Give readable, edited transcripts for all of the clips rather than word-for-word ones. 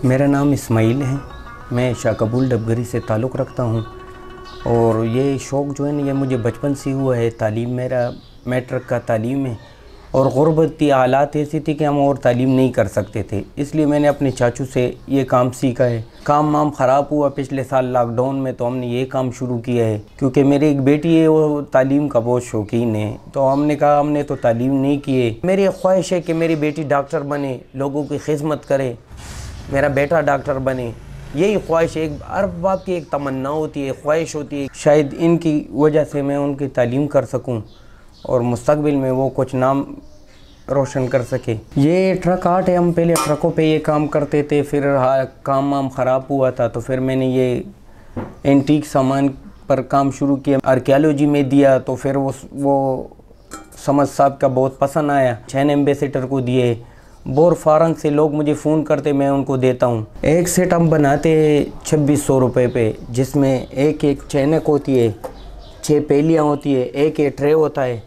मेरा नाम इस्माइल है। मैं शाह कबूल डबगरी से ताल्लुक़ रखता हूँ और ये शौक़ जो है ना ये मुझे बचपन से हुआ है। तालीम मेरा मैट्रिक का तालीम है और ग़ुरबती हालात ऐसी थी कि हम और तालीम नहीं कर सकते थे, इसलिए मैंने अपने चाचू से ये काम सीखा है। काम वाम ख़राब हुआ पिछले साल लॉकडाउन में, तो हमने ये काम शुरू किया है क्योंकि मेरी एक बेटी है वो तालीम का बहुत शौकीन है। तो हमने कहा हमने तो तालीम नहीं की है। मेरी ख्वाहिश है कि मेरी बेटी डॉक्टर बने, लोगों की खिदमत करे, मेरा बेटा डॉक्टर बने। यही ख्वाहिश एक हर बाप की एक तमन्ना होती है, ख्वाहिश होती है। शायद इनकी वजह से मैं उनकी तालीम कर सकूं और मुस्तकबिल में वो कुछ नाम रोशन कर सके। ये ट्रक आर्ट है। हम पहले ट्रकों पे ये काम करते थे, फिर काम वाम ख़राब हुआ था तो फिर मैंने ये एंटीक सामान पर काम शुरू किया। आर्कियोलॉजी में दिया तो फिर वो समझ साहब का बहुत पसंद आया। चैन एम्बेसडर को दिए। बोर फारंग से लोग मुझे फ़ोन करते, मैं उनको देता हूँ। एक सेट हम बनाते 2600 रुपये पे, जिसमें एक एक चैनक होती है, 6 पेलियाँ होती है, एक ट्रे होता है।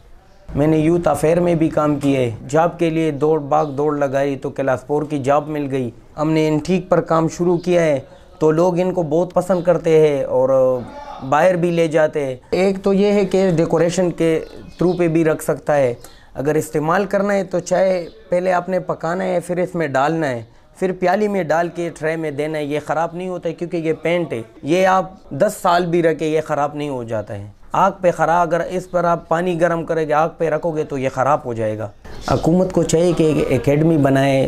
मैंने यूथ अफेयर में भी काम किया है। जॉब के लिए दौड़ लगाई तो क्लास 4 की जॉब मिल गई। हमने एंटीक पर काम शुरू किया है तो लोग इनको बहुत पसंद करते हैं और बाहर भी ले जाते हैं। एक तो ये है कि डेकोरेशन के थ्रू पे भी रख सकता है। अगर इस्तेमाल करना है तो चाय पहले आपने पकाना है, फिर इसमें डालना है, फिर प्याली में डाल के ट्रे में देना है। ये ख़राब नहीं होता है क्योंकि ये पेंट है। ये आप 10 साल भी रखे ये ख़राब नहीं हो जाता है। आग पे ख़राब, अगर इस पर आप पानी गर्म करेंगे आग पे रखोगे तो ये ख़राब हो जाएगा। हुकूमत को चाहिए कि एक एकेडमी बनाए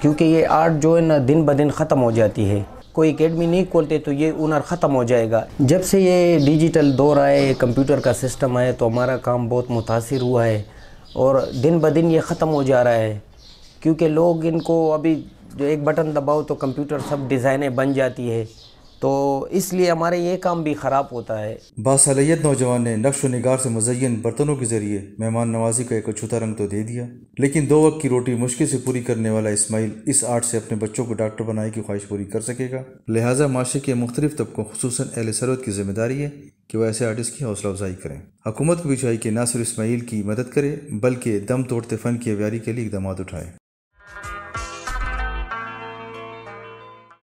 क्योंकि ये आर्ट जो है ना दिन ब दिन ख़त्म हो जाती है। कोई एकेडमी नहीं खोलते तो ये हुनर ख़त्म हो जाएगा। जब से ये डिजिटल दौर आए, कंप्यूटर का सिस्टम आया तो हमारा काम बहुत मुतासिर हुआ है और दिन ब दिन ये ख़त्म हो जा रहा है क्योंकि लोग इनको अभी जो एक बटन दबाओ तो कंप्यूटर सब डिज़ाइनें बन जाती है, तो इसलिए हमारे ये काम भी ख़राब होता है। बासलाहियत नौजवान ने नक्श व निगार से मुज़य्यन बर्तनों के ज़रिए मेहमान नवाजी का एक अछूता रंग तो दे दिया, लेकिन 2 वक्त की रोटी मुश्किल से पूरी करने वाला इस्माइल इस आर्ट से अपने बच्चों को डॉक्टर बनाने की ख्वाहिश पूरी कर सकेगा। लिहाजा माशरे के मुख्तलिफ तबकों खुसूसन अहले सरवत की जिम्मेदारी है कि वह ऐसे आर्टिस्ट की हौसला अफजाई करें। हुकूमत को भी चाहिए कि ना सिर्फ इस्माइल की मदद करे बल्कि दम तोड़ते फ़न की अवियारी के लिए इक़दाम उठाए।